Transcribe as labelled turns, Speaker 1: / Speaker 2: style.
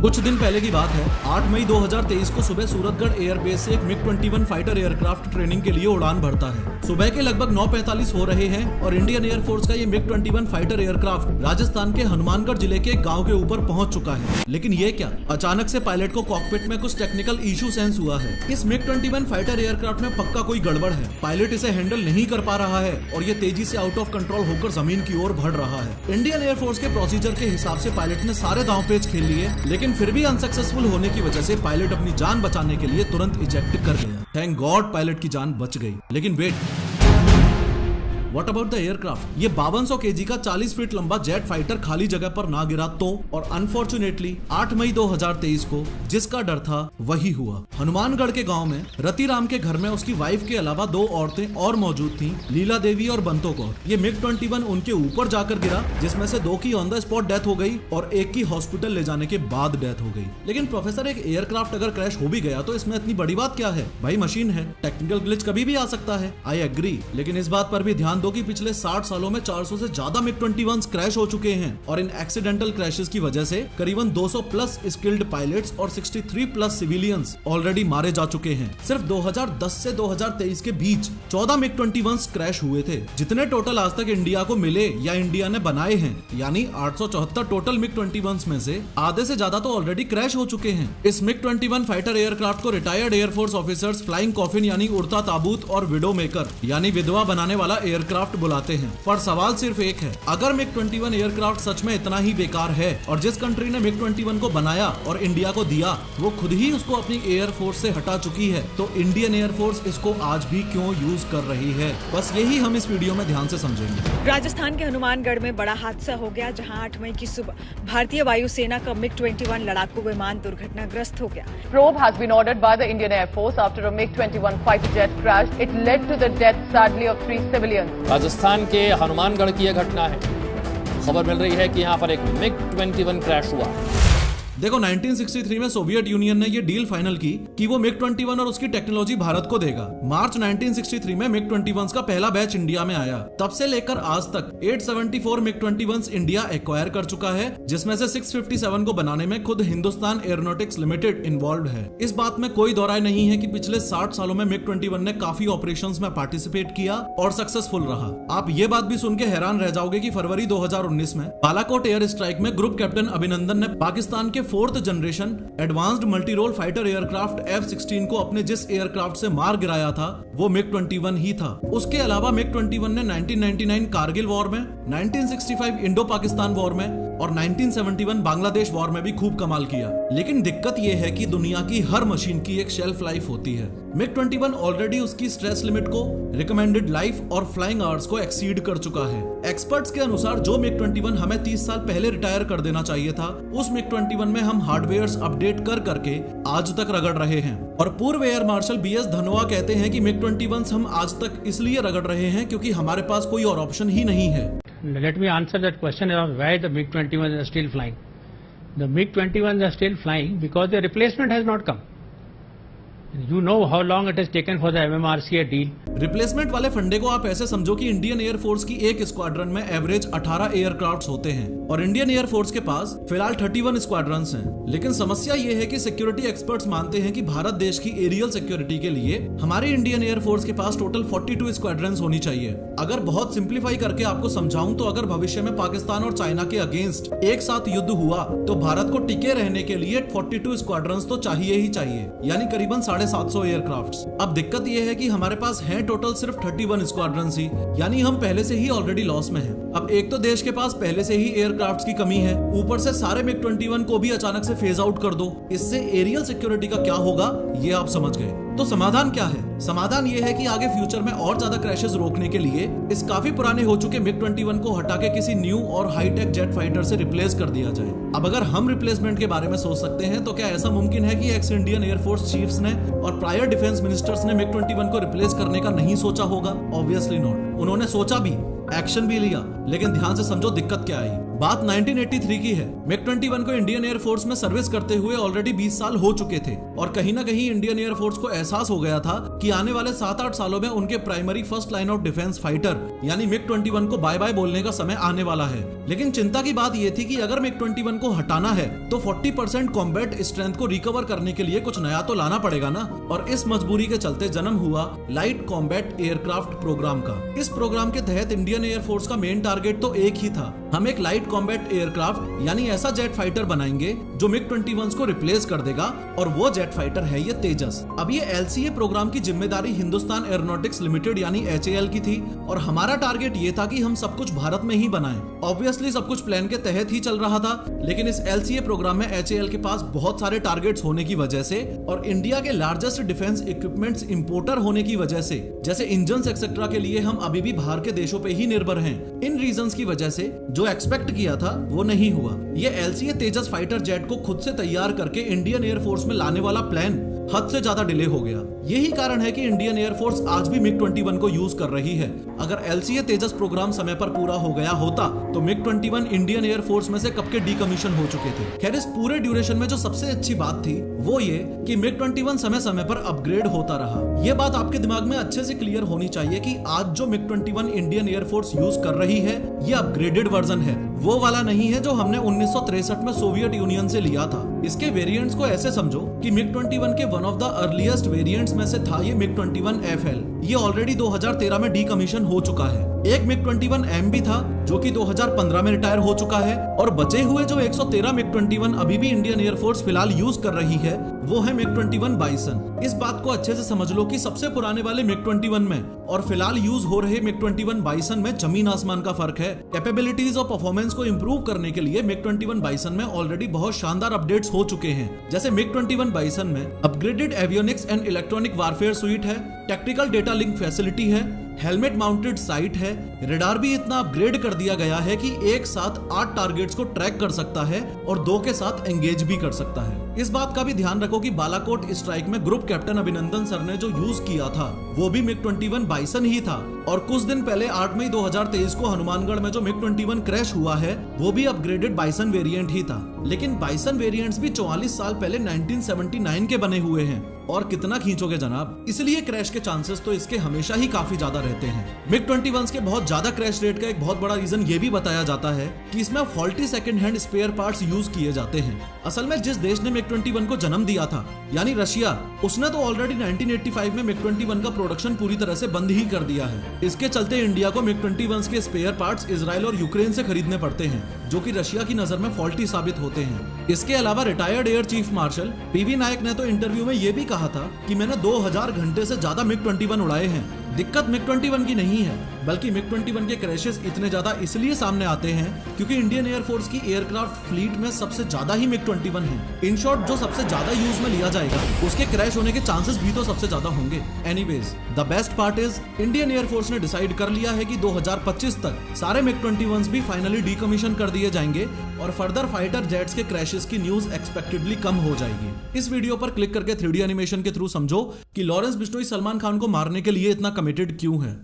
Speaker 1: कुछ दिन पहले की बात है, 8 मई 2023 को सुबह सूरतगढ़ एयरबेस से एक मिग-21 फाइटर एयरक्राफ्ट ट्रेनिंग के लिए उड़ान भरता है। सुबह के लगभग 9:45 हो रहे हैं और इंडियन एयरफोर्स का ये मिग-21 फाइटर एयरक्राफ्ट राजस्थान के हनुमानगढ़ जिले के गांव के ऊपर पहुंच चुका है। लेकिन ये क्या, अचानक से पायलट को कॉकपिट में कुछ टेक्निकल इशू सेंस हुआ है। इस मिग-21 फाइटर एयरक्राफ्ट में पक्का कोई गड़बड़ है। पायलट इसे हैंडल नहीं कर पा रहा है और ये तेजी से आउट ऑफ कंट्रोल होकर जमीन की ओर बढ़ रहा है। इंडियन एयरफोर्स के प्रोसीजर के हिसाब से पायलट ने सारे दांव पेच खेल लिए, लेकिन फिर भी अनसक्सेसफुल होने की वजह से पायलट अपनी जान बचाने के लिए तुरंत इजेक्ट कर गया। थैंक गॉड पायलट की जान बच गई। लेकिन wait, what about the aircraft? ये 5200 केजी का 40 फीट लंबा जेट फाइटर खाली जगह पर ना गिरा तो, और अनफॉर्चुनेटली 8 मई 2023 को जिसका डर था वही हुआ। हनुमानगढ़ के गांव में रतिराम के घर में उसकी वाइफ के अलावा 2 औरतें और मौजूद थीं, लीला देवी और बंतो कौर। ये मिग-21 उनके ऊपर जाकर गिरा, जिसमें से 2 की ऑन द स्पॉट डेथ हो गई और 1 की हॉस्पिटल ले जाने के बाद डेथ हो गई। लेकिन प्रोफेसर, एक एयरक्राफ्ट अगर क्रैश हो भी गया तो इसमें इतनी बड़ी बात क्या है? भाई मशीन है, टेक्निकल ग्लिच कभी भी आ सकता है। आई एग्री, लेकिन इस बात पर भी ध्यान दो कि पिछले 60 सालों में 400 से ज्यादा मिग-21 क्रैश हो चुके हैं और इन एक्सीडेंटल क्रैशेस की वजह से करीबन 200 प्लस स्किल्ड पायलट्स और 63 प्लस सिविलियंस ऑलरेडी मारे जा चुके हैं। सिर्फ 2010 से 2023 के बीच 14 मिग-21 क्रैश हुए थे। जितने टोटल आज तक इंडिया को मिले या इंडिया ने बनाए हैं, यानी 874 टोटल मिग-21 में से आधे से ज्यादा तो ऑलरेडी क्रैश हो चुके हैं। इस मिग-21 फाइटर एयरक्राफ्ट को retired air force officers flying coffin यानी उड़ता ताबूत और विडो मेकर यानी विधवा बनाने वाला एयरक्राफ्ट बुलाते हैं। पर सवाल सिर्फ एक है, अगर मिग-21 एयरक्राफ्ट सच में इतना ही बेकार है और जिस कंट्री ने मिग-21 को बनाया और इंडिया को दिया वो खुद ही उसको अपनी एयरफोर्स से हटा चुकी है, तो इंडियन एयरफोर्स इसको आज भी क्यों यूज कर रही है? बस यही हम इस वीडियो में ध्यान से समझेंगे।
Speaker 2: राजस्थान के हनुमानगढ़ में बड़ा हादसा हो गया, जहां 8 मई की सुबह भारतीय वायुसेना का मिग-21 लड़ाकू विमान दुर्घटनाग्रस्त हो गया।
Speaker 3: Probe has been ordered by the Indian Air Force after a MiG-21 fighter jet crashed. It led to the death, sadly, of 3 civilians.
Speaker 4: Rajasthan के हनुमानगढ़ की यह घटना है। खबर मिल रही है कि यहाँ पर एक मिग-21 क्रैश हुआ।
Speaker 1: देखो, 1963 में सोवियत यूनियन ने ये डील फाइनल की कि वो मिग-21 और उसकी टेक्नोलॉजी भारत को देगा। मार्च 1963 में मिग-21 का पहला बैच इंडिया में आया। तब से लेकर आज तक 874 मिग-21 इंडिया एक्वायर कर चुका है, जिसमें से 657 को बनाने में खुद हिंदुस्तान एरोनॉटिक्स लिमिटेड इन्वॉल्व है। इस बात में कोई दौराय नहीं है कि पिछले 60 सालों में मिग-21 ने काफी ऑपरेशंस में पार्टिसिपेट किया और सक्सेसफुल रहा। आप ये बात भी सुन के हैरान रह जाओगे कि फरवरी 2019 में बालाकोट एयर स्ट्राइक में ग्रुप कैप्टन अभिनंदन ने पाकिस्तान के 4th generation advanced multi role fighter aircraft F-16 को अपने जिस एयरक्राफ्ट से मार गिराया था वो मिग-21 ही था। उसके अलावा मिग-21 ने 1999 कारगिल वॉर में, 1965 इंडो पाकिस्तान वॉर में और 1971 बांग्लादेश वॉर में भी खूब कमाल किया। लेकिन दिक्कत ये है कि दुनिया की हर मशीन की एक शेल्फ लाइफ होती है। मिग-21 ऑलरेडी उसकी स्ट्रेस लिमिट को, रिकमेंडेड लाइफ और फ्लाइंग आवर्स को एक्सीड कर चुका है। एक्सपर्ट्स के अनुसार जो मिग-21 हमें 30 साल पहले रिटायर कर देना चाहिए था, उस मिग-21 में हम हार्डवेयर्स अपडेट कर करके आज तक रगड़ रहे हैं। और पूर्व एयर मार्शल BS धनोआ कहते हैं कि मिग-21 हम आज तक इसलिए रगड़ रहे हैं क्योंकि हमारे पास कोई और ऑप्शन ही नहीं है।
Speaker 5: Let me answer that question of why the MiG-21 are still flying. The MiG-21 are still flying because the replacement has not come. You know how long it has taken for the MMRCA deal.
Speaker 1: Replacement वाले फंडे को आप ऐसे समझो कि Indian air force की एक squadron में एवरेज 18 एयरक्राफ्ट्स होते हैं और इंडियन एयरफोर्स के पास फिलहाल 31 स्क्वाड्रन्स हैं। लेकिन समस्या ये है कि सिक्योरिटी एक्सपर्ट्स मानते हैं कि भारत देश की एरियल सिक्योरिटी के लिए हमारी इंडियन एयरफोर्स के पास टोटल 42 स्क्वाड्रन्स होनी चाहिए। अगर बहुत सिंप्लीफाई करके आपको समझाऊं तो अगर भविष्य में पाकिस्तान और चाइना के अगेंस्ट एक साथ युद्ध हुआ तो भारत को टिके रहने के लिए 42 स्क्वाड्रन्स तो चाहिए ही चाहिए, यानी करीबन 750 एयरक्राफ्ट्स। अब दिक्कत यह है कि हमारे पास है टोटल सिर्फ 31 स्क्वाड्रन्स ही, यानी हम पहले से ही ऑलरेडी लॉस में हैं। अब एक तो देश के पास पहले से ही एयरक्राफ्ट्स की कमी है, ऊपर से सारे मिग-21 को भी अचानक से फेज आउट कर दो, इससे एरियल सिक्योरिटी का क्या होगा ये आप समझ गए। तो समाधान क्या है? समाधान ये है कि आगे फ्यूचर में और ज्यादा क्रैशेस रोकने के लिए इस काफी पुराने हो चुके मिग-21 को हटा के किसी न्यू और हाईटेक जेट फाइटर से रिप्लेस कर दिया जाए। अब अगर हम रिप्लेसमेंट के बारे में सोच सकते हैं तो क्या ऐसा मुमकिन है कि एक्स इंडियन एयरफोर्स चीफ्स ने और प्रायर डिफेंस मिनिस्टर्स ने मिग-21 को रिप्लेस करने का नहीं सोचा होगा? Obviously not. उन्होंने सोचा भी, एक्शन भी लिया, लेकिन ध्यान से समझो दिक्कत क्या आई। बात 1983 की है। मिग 21 को इंडियन एयरफोर्स में सर्विस करते हुए ऑलरेडी 20 साल हो चुके थे और कहीं ना कहीं इंडियन एयरफोर्स को एहसास हो गया था कि आने वाले 7-8 सालों में उनके primary first line of defence fighter यानी मिग 21 को बाय बाय बोलने का समय आने वाला है। लेकिन चिंता की बात यह थी कि अगर मिग 21 को हटाना है तो 40% कॉम्बैट स्ट्रेंथ को रिकवर करने के लिए कुछ नया तो लाना पड़ेगा ना। और इस मजबूरी के चलते जन्म हुआ लाइट कॉम्बैट एयरक्राफ्ट प्रोग्राम का। इस प्रोग्राम के तहत इंडियन एयरफोर्स का मेन टारगेट तो एक ही था, हम एक लाइट कॉम्बैट एयरक्राफ्ट यानी ऐसा जेट फाइटर बनाएंगे जो मिग 21 को रिप्लेस कर देगा और वो जेट फाइटर है ये तेजस। अब ये LCA प्रोग्राम की जिम्मेदारी हिंदुस्तान एरोनॉटिक्स लिमिटेड यानी HAL की थी और हमारा टारगेट ये था कि हम सब कुछ भारत में ही बनाएं। ऑब्वियसली सब कुछ प्लान के तहत ही चल रहा था, लेकिन इस LCA प्रोग्राम में HAL के पास बहुत सारे टारगेट्स होने की वजह से और इंडिया के लार्जेस्ट डिफेंस इक्विपमेंट्स इंपोर्टर होने की वजह से, जैसे इंजन्स एक्सेट्रा के लिए हम अभी भी बाहर के देशों पे ही निर्भर हैं। इन रीजंस की वजह से जो एक्सपेक्ट किया था वो नहीं हुआ। ये LCA तेजस फाइटर जेट को खुद से तैयार करके इंडियन एयरफोर्स में लाने वाला प्लान हद से ज्यादा डिले हो गया। यही कारण है कि इंडियन एयरफोर्स आज भी मिग 21 को यूज कर रही है। अगर LCA तेजस प्रोग्राम समय पर पूरा हो गया होता तो मिग 21 इंडियन एयरफोर्स में से कब के डीकमीशन हो चुके थे। खैर इस पूरे ड्यूरेशन में जो सबसे अच्छी बात थी वो ये कि मिग 21 समय समय पर अपग्रेड होता रहा। ये बात आपके दिमाग में अच्छे से क्लियर होनी चाहिए कि आज जो मिग 21 इंडियन एयरफोर्स यूज कर रही है ये अपग्रेडेड वर्जन है, वो वाला नहीं है जो हमने 1963 में सोवियत यूनियन से लिया था। इसके वेरिएंट्स को ऐसे समझो कि मिग 21 के one of the earliest variants में से था ये मिग 21 FL। ये ऑलरेडी 2013 में डीकमीशन हो चुका है। एक मिग 21 M भी था जो कि 2015 में रिटायर हो चुका है और बचे हुए जो 113 मिग 21 अभी भी इंडियन एयरफोर्स फिलहाल यूज कर रही है वो है मिग 21 बाइसन। इस बात को अच्छे से समझ लो कि सबसे पुराने वाले मिग 21 में और फिलहाल यूज हो रहे मिग 21 बाइसन में जमीन आसमान का फर्क है। कैपेबिलिटीज और परफॉर्मेंस को इंप्रूव करने के लिए मिग 21 बाइसन में ऑलरेडी बहुत शानदार अपडेट्स हो चुके हैं। जैसे मिग 21 बाइसन में upgraded avionics and electronic warfare suite है, टेक्निकल डेटा लिंक फैसिलिटी है, हेलमेट माउंटेड साइट है, रेडार भी इतना अपग्रेड कर दिया गया है कि एक साथ 8 टारगेट्स को ट्रैक कर सकता है और 2 के साथ एंगेज भी कर सकता है। इस बात का भी ध्यान रखो कि बालाकोट स्ट्राइक में ग्रुप कैप्टन अभिनंदन सर ने जो यूज किया था वो भी मिग 21 बाइसन ही था और कुछ दिन पहले 8 मई 2023 को हनुमानगढ़ में जो मिग 21 क्रैश हुआ है वो भी अपग्रेडेड बाइसन वेरिएंट ही था। लेकिन बाइसन वेरिएंट्स भी 44 साल पहले 1979 के बने हुए हैं और कितना खींचोगे जनाब, इसलिए क्रैश के चांसेस तो इसके हमेशा ही काफी ज्यादा रहते हैं। मिग 21 के बहुत ज्यादा क्रैश रेट का एक बहुत बड़ा रीजन ये भी बताया जाता है कि इसमें faulty second hand spare parts use किए जाते हैं। असल में जिस देश ने मिग 21 को जन्म दिया था यानी रशिया, उसने तो ऑलरेडी 1985 में मिग 21 का प्रोडक्शन पूरी तरह से बंद ही कर दिया है। इसके चलते इंडिया को मिग 21 के स्पेयर पार्ट्स इजराइल और यूक्रेन से खरीदने पड़ते हैं जो कि रशिया की नजर में फॉल्टी साबित होते हैं। इसके अलावा retired air chief marshal PV नायक ने तो इंटरव्यू में ये भी कहा था कि मैंने 2000 घंटे से ज्यादा मिग 21 उड़ाए हैं। दिक्कत मिग 21 की नहीं है बल्कि मिग 21 के क्रैशेस इतने ज्यादा इसलिए सामने आते हैं क्योंकि इंडियन एयरफोर्स की एयरक्राफ्ट फ्लीट में सबसे ज्यादा ही मिग 21 है। इन शॉर्ट जो सबसे ज्यादा यूज में लिया जाएगा उसके क्रैश होने के चांसेस भी तो सबसे ज्यादा होंगे। Anyways the best part is Indian air force ने डिसाइड कर लिया है कि 2025 तक सारे मिग 21 भी फाइनली डीकमीशन कर दिए जाएंगे और फर्दर फाइटर जेट्स के क्रैशेस की न्यूज एक्सपेक्टेडली कम हो जाएगी। इस वीडियो पर क्लिक करके 3D एनिमेशन के थ्रू समझो कि लॉरेंस बिश्नोई सलमान खान को मारने के लिए इतना कमिटेड क्यों है।